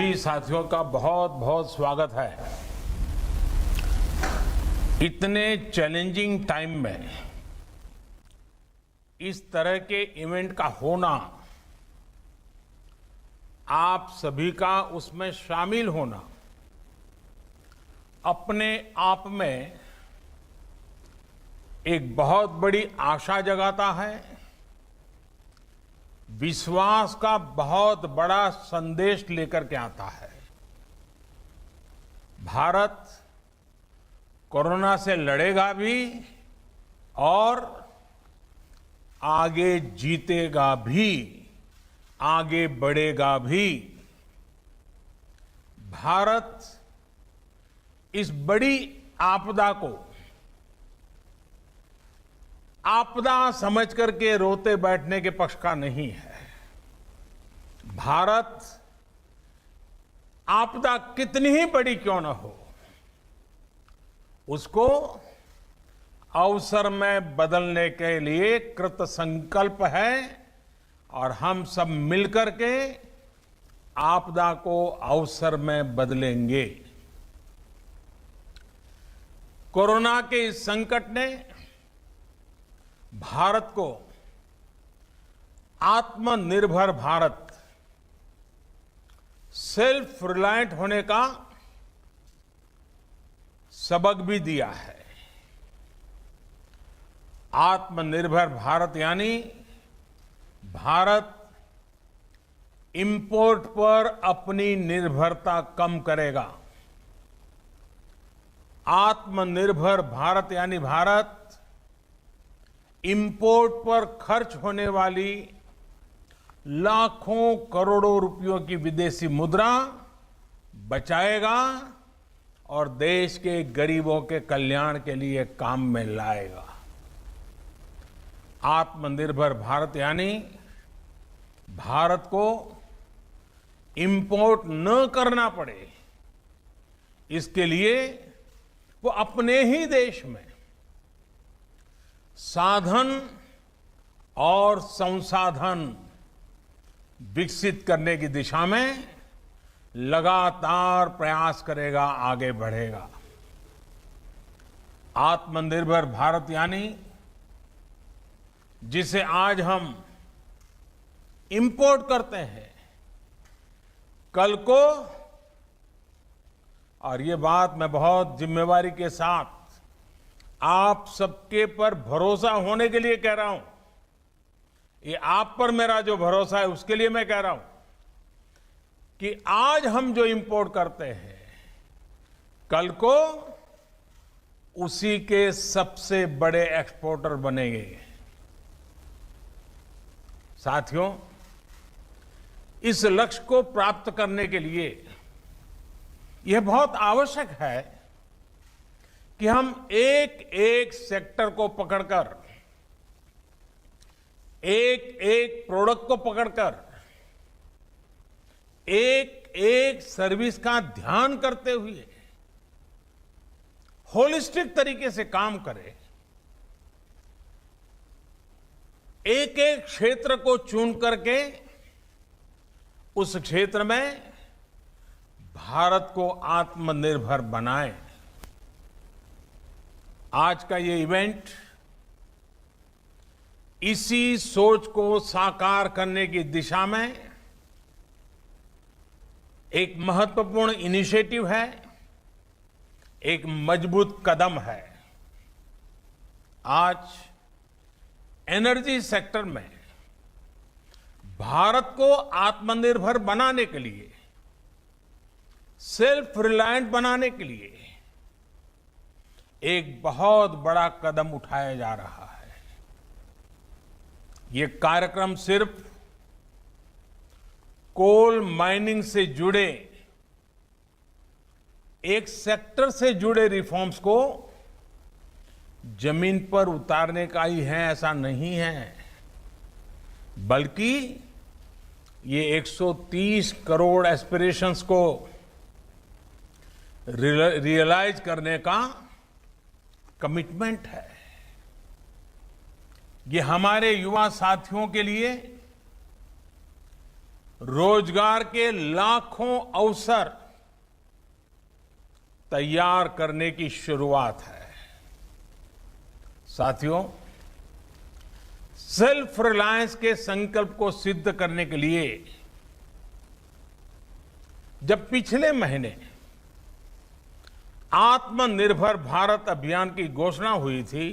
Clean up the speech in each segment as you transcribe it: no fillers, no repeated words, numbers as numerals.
सभी साथियों का बहुत बहुत स्वागत है। इतने चैलेंजिंग टाइम में इस तरह के इवेंट का होना, आप सभी का उसमें शामिल होना अपने आप में एक बहुत बड़ी आशा जगाता है, विश्वास का बहुत बड़ा संदेश लेकर के आता है। भारत कोरोना से लड़ेगा भी और आगे जीतेगा भी, आगे बढ़ेगा भी। भारत इस बड़ी आपदा को आपदा समझ करके रोते बैठने के पक्ष का नहीं है। भारत आपदा कितनी ही बड़ी क्यों न हो, उसको अवसर में बदलने के लिए कृत संकल्प है और हम सब मिलकर के आपदा को अवसर में बदलेंगे। कोरोना के इस संकट ने भारत को आत्मनिर्भर भारत, सेल्फ रिलायंट होने का सबक भी दिया है। आत्मनिर्भर भारत यानी भारत इंपोर्ट पर अपनी निर्भरता कम करेगा। आत्मनिर्भर भारत यानी भारत इंपोर्ट पर खर्च होने वाली लाखों करोड़ों रुपयों की विदेशी मुद्रा बचाएगा और देश के गरीबों के कल्याण के लिए काम में लाएगा। आत्मनिर्भर भारत यानी भारत को इंपोर्ट न करना पड़े, इसके लिए वो अपने ही देश में साधन और संसाधन विकसित करने की दिशा में लगातार प्रयास करेगा, आगे बढ़ेगा। आत्मनिर्भर भारत यानी जिसे आज हम इंपोर्ट करते हैं, कल को, और ये बात मैं बहुत जिम्मेवारी के साथ आप सबके पर भरोसा होने के लिए कह रहा हूं, ये आप पर मेरा जो भरोसा है उसके लिए मैं कह रहा हूं कि आज हम जो इंपोर्ट करते हैं, कल को उसी के सबसे बड़े एक्सपोर्टर बनेंगे। साथियों, इस लक्ष्य को प्राप्त करने के लिए यह बहुत आवश्यक है कि हम एक एक सेक्टर को पकड़कर, एक एक प्रोडक्ट को पकड़कर, एक एक सर्विस का ध्यान करते हुए होलिस्टिक तरीके से काम करें। एक एक क्षेत्र को चुन करके उस क्षेत्र में भारत को आत्मनिर्भर बनाएं। आज का ये इवेंट इसी सोच को साकार करने की दिशा में एक महत्वपूर्ण इनिशिएटिव है, एक मजबूत कदम है। आज एनर्जी सेक्टर में भारत को आत्मनिर्भर बनाने के लिए, सेल्फ रिलायंट बनाने के लिए एक बहुत बड़ा कदम उठाया जा रहा है। ये कार्यक्रम सिर्फ कोल माइनिंग से जुड़े एक सेक्टर से जुड़े रिफॉर्म्स को जमीन पर उतारने का ही है, ऐसा नहीं है, बल्कि ये 130 करोड़ एस्पिरेशंस को रियलाइज करने का कमिटमेंट है। ये हमारे युवा साथियों के लिए रोजगार के लाखों अवसर तैयार करने की शुरुआत है। साथियों, सेल्फ रिलायंस के संकल्प को सिद्ध करने के लिए जब पिछले महीने आत्मनिर्भर भारत अभियान की घोषणा हुई थी,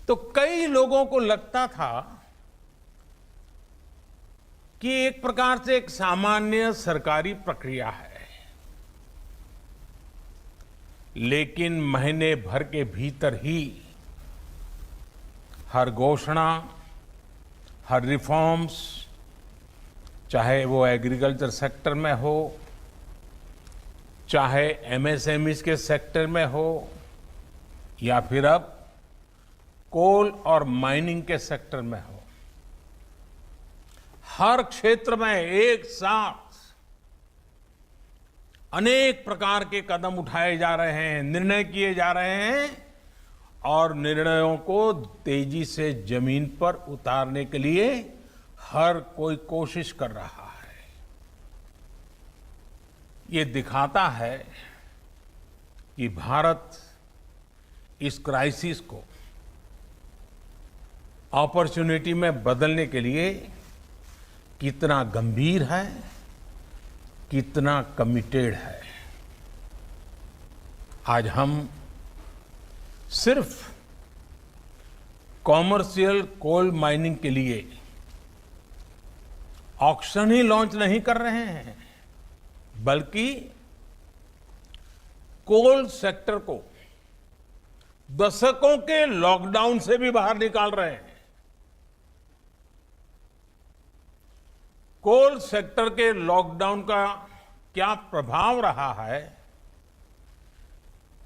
तो कई लोगों को लगता था कि एक प्रकार से एक सामान्य सरकारी प्रक्रिया है। लेकिन महीने भर के भीतर ही हर घोषणा, हर रिफॉर्म्स, चाहे वो एग्रीकल्चर सेक्टर में हो, चाहे एमएसएमईज के सेक्टर में हो, या फिर अब कोल और माइनिंग के सेक्टर में हो, हर क्षेत्र में एक साथ अनेक प्रकार के कदम उठाए जा रहे हैं, निर्णय किए जा रहे हैं और निर्णयों को तेजी से जमीन पर उतारने के लिए हर कोई कोशिश कर रहा है। ये दिखाता है कि भारत इस क्राइसिस को अपॉर्चुनिटी में बदलने के लिए कितना गंभीर है, कितना कमिटेड है। आज हम सिर्फ कॉमर्शियल कोल माइनिंग के लिए ऑक्शन ही लॉन्च नहीं कर रहे हैं, बल्कि कोल सेक्टर को दशकों के लॉकडाउन से भी बाहर निकाल रहे हैं। कोल सेक्टर के लॉकडाउन का क्या प्रभाव रहा है,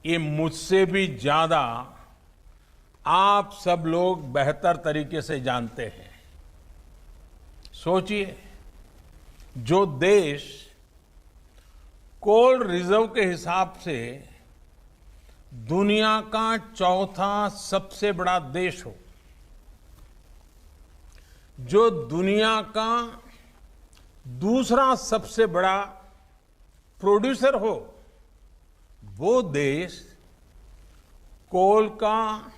ये मुझसे भी ज्यादा आप सब लोग बेहतर तरीके से जानते हैं। सोचिए, जो देश कोल रिजर्व के हिसाब से दुनिया का चौथा सबसे बड़ा देश हो, जो दुनिया का दूसरा सबसे बड़ा प्रोड्यूसर हो, वो देश कोल का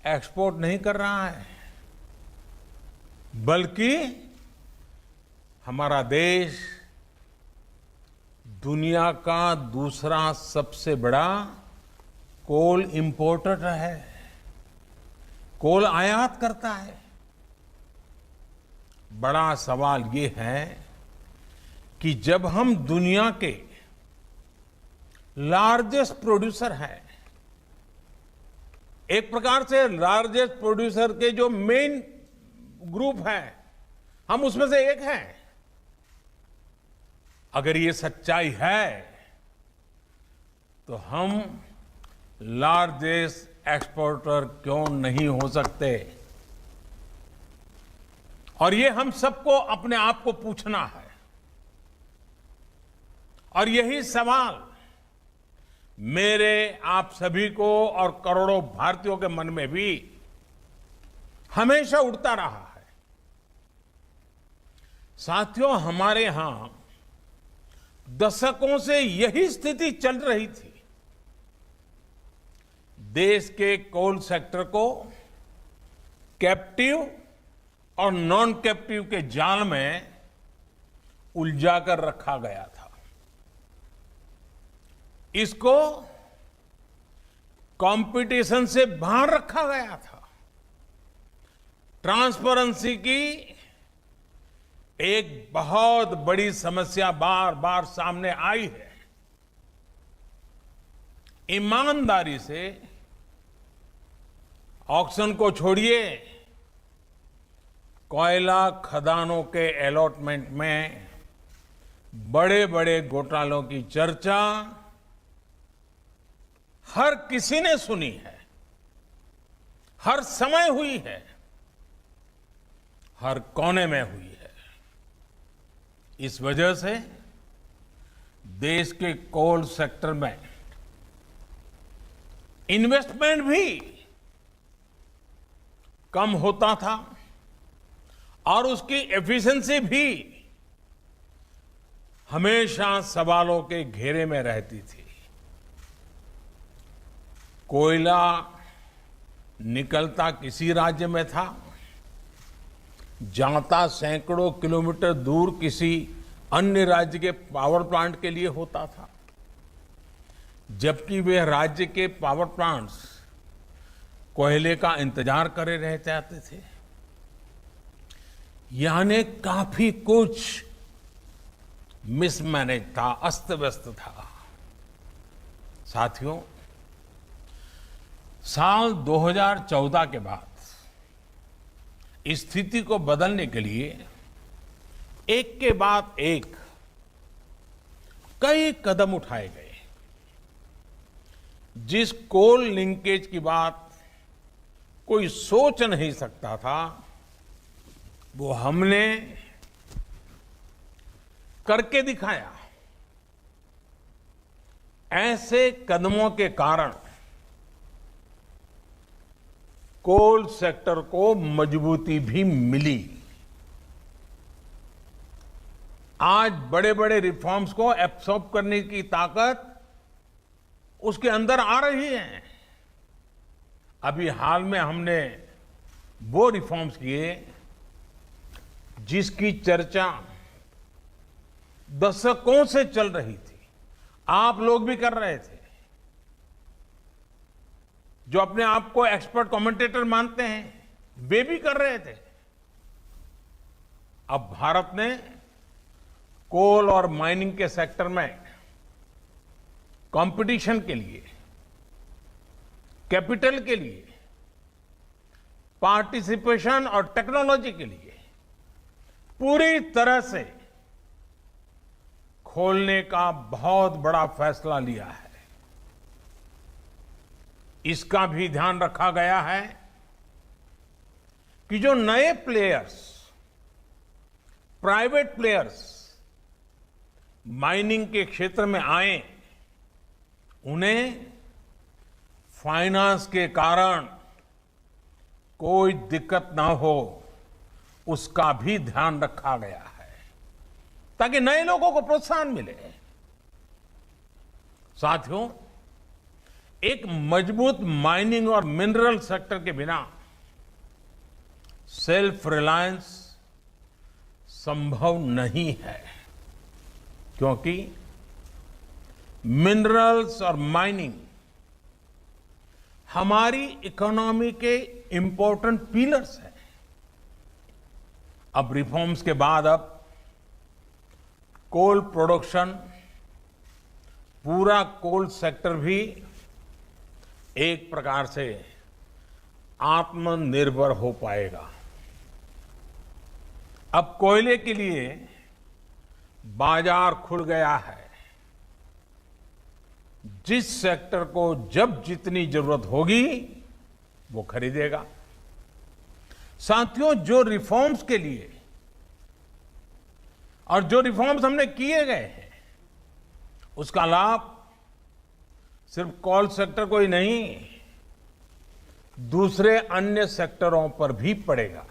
एक्सपोर्ट नहीं कर रहा है, बल्कि हमारा देश दुनिया का दूसरा सबसे बड़ा कोल इंपोर्टर है, कोल आयात करता है। बड़ा सवाल ये है कि जब हम दुनिया के लार्जेस्ट प्रोड्यूसर हैं, एक प्रकार से लार्जेस्ट प्रोड्यूसर के जो मेन ग्रुप है, हम उसमें से एक हैं। अगर ये सच्चाई है तो हम लार्जेस्ट एक्सपोर्टर क्यों नहीं हो सकते? और ये हम सबको अपने आप को पूछना है। और यही सवाल मेरे आप सभी को और करोड़ों भारतीयों के मन में भी हमेशा उठता रहा है। साथियों, हमारे यहां दशकों से यही स्थिति चल रही थी। देश के कोल सेक्टर को कैप्टिव और नॉन कैप्टिव के जाल में उलझाकर रखा गया था। इसको कंपटीशन से बाहर रखा गया था। ट्रांसपेरेंसी की एक बहुत बड़ी समस्या बार बार सामने आई है। ईमानदारी से ऑक्शन को छोड़िए, कोयला खदानों के अलॉटमेंट में बड़े बड़े घोटालों की चर्चा हर किसी ने सुनी है, हर समय हुई है, हर कोने में हुई है। इस वजह से देश के कोल सेक्टर में इन्वेस्टमेंट भी कम होता था और उसकी एफिशिएंसी भी हमेशा सवालों के घेरे में रहती थी। कोयला निकलता किसी राज्य में था, जाता सैकड़ों किलोमीटर दूर किसी अन्य राज्य के पावर प्लांट के लिए होता था, जबकि वे राज्य के पावर प्लांट्स कोयले का इंतजार करे रह जाते थे। यानी काफी कुछ मिसमैनेज था, अस्त व्यस्त था। साथियों, साल 2014 के बाद इस स्थिति को बदलने के लिए एक के बाद एक कई कदम उठाए गए। जिस कोल लिंकेज की बात कोई सोच नहीं सकता था, वो हमने करके दिखाया। ऐसे कदमों के कारण कोल सेक्टर को मजबूती भी मिली। आज बड़े बड़े रिफॉर्म्स को एब्सॉर्ब करने की ताकत उसके अंदर आ रही है। अभी हाल में हमने वो रिफॉर्म्स किए जिसकी चर्चा दशकों से चल रही थी, आप लोग भी कर रहे थे, जो अपने आप को एक्सपर्ट कमेंटेटर मानते हैं, वे भी कर रहे थे। अब भारत ने कोल और माइनिंग के सेक्टर में कंपटीशन के लिए, कैपिटल के लिए, पार्टिसिपेशन और टेक्नोलॉजी के लिए पूरी तरह से खोलने का बहुत बड़ा फैसला लिया है। इसका भी ध्यान रखा गया है कि जो नए प्लेयर्स, प्राइवेट प्लेयर्स माइनिंग के क्षेत्र में आए, उन्हें फाइनेंस के कारण कोई दिक्कत ना हो, उसका भी ध्यान रखा गया है ताकि नए लोगों को प्रोत्साहन मिले। साथियों, एक मजबूत माइनिंग और मिनरल सेक्टर के बिना सेल्फ रिलायंस संभव नहीं है, क्योंकि मिनरल्स और माइनिंग हमारी इकोनॉमी के इंपॉर्टेंट पिलर्स हैं। अब रिफॉर्म्स के बाद अब कोल प्रोडक्शन, पूरा कोल सेक्टर भी एक प्रकार से आत्मनिर्भर हो पाएगा। अब कोयले के लिए बाजार खुल गया है। जिस सेक्टर को जब जितनी जरूरत होगी वो खरीदेगा। साथियों, जो रिफॉर्म्स के लिए और जो रिफॉर्म्स हमने किए गए हैं, उसका लाभ सिर्फ कोल सेक्टर को ही नहीं, दूसरे अन्य सेक्टरों पर भी पड़ेगा।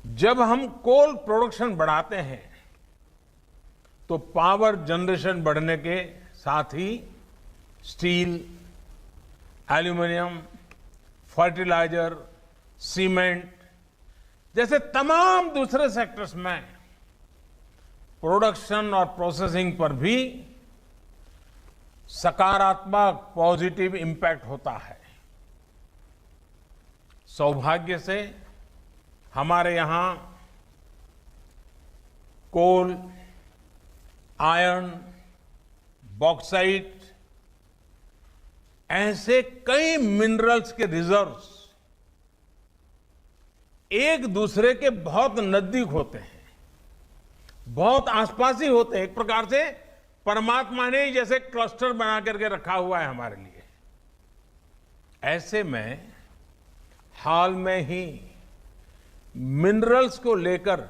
जब हम कोल प्रोडक्शन बढ़ाते हैं तो पावर जनरेशन बढ़ने के साथ ही स्टील, एल्यूमिनियम, फर्टिलाइजर, सीमेंट जैसे तमाम दूसरे सेक्टर्स में प्रोडक्शन और प्रोसेसिंग पर भी सकारात्मक पॉजिटिव इंपैक्ट होता है। सौभाग्य से हमारे यहां कोल, आयरन, बॉक्साइट ऐसे कई मिनरल्स के रिजर्व्स एक दूसरे के बहुत नजदीक होते हैं, बहुत आसपास ही होते हैं। एक प्रकार से परमात्मा ने ही जैसे क्लस्टर बना करके रखा हुआ है हमारे लिए। ऐसे में हाल में ही मिनरल्स को लेकर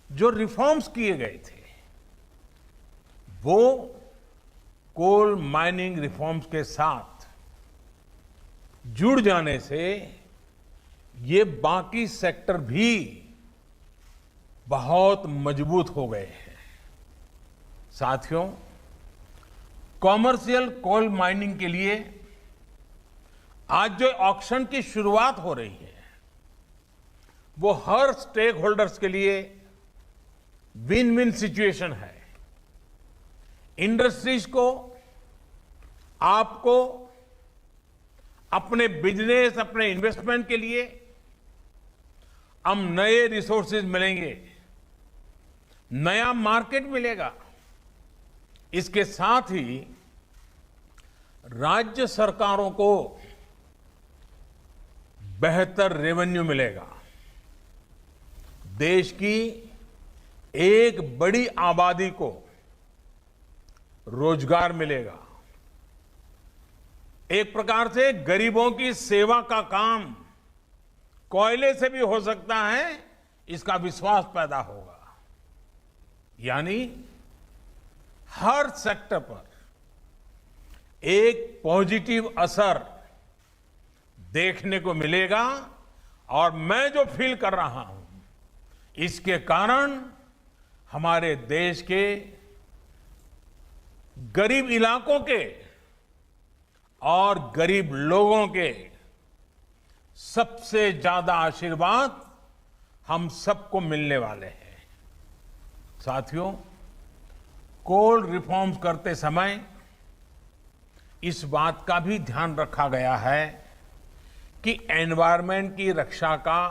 जो रिफॉर्म्स किए गए थे, वो कोल माइनिंग रिफॉर्म्स के साथ जुड़ जाने से ये बाकी सेक्टर भी बहुत मजबूत हो गए हैं। साथियों, कॉमर्शियल कोल माइनिंग के लिए आज जो ऑक्शन की शुरुआत हो रही है, वो हर स्टेक होल्डर्स के लिए विन विन सिचुएशन है। इंडस्ट्रीज को, आपको, अपने बिजनेस, अपने इन्वेस्टमेंट के लिए हम नए रिसोर्सेज मिलेंगे, नया मार्केट मिलेगा। इसके साथ ही राज्य सरकारों को बेहतर रेवेन्यू मिलेगा। देश की एक बड़ी आबादी को रोजगार मिलेगा। एक प्रकार से गरीबों की सेवा का काम कोयले से भी हो सकता है, इसका विश्वास पैदा होगा। यानी हर सेक्टर पर एक पॉजिटिव असर देखने को मिलेगा। और मैं जो फील कर रहा हूं, इसके कारण हमारे देश के गरीब इलाकों के और गरीब लोगों के सबसे ज्यादा आशीर्वाद हम सबको मिलने वाले हैं। साथियों, कोल रिफॉर्म्स करते समय इस बात का भी ध्यान रखा गया है कि एनवायरनमेंट की रक्षा का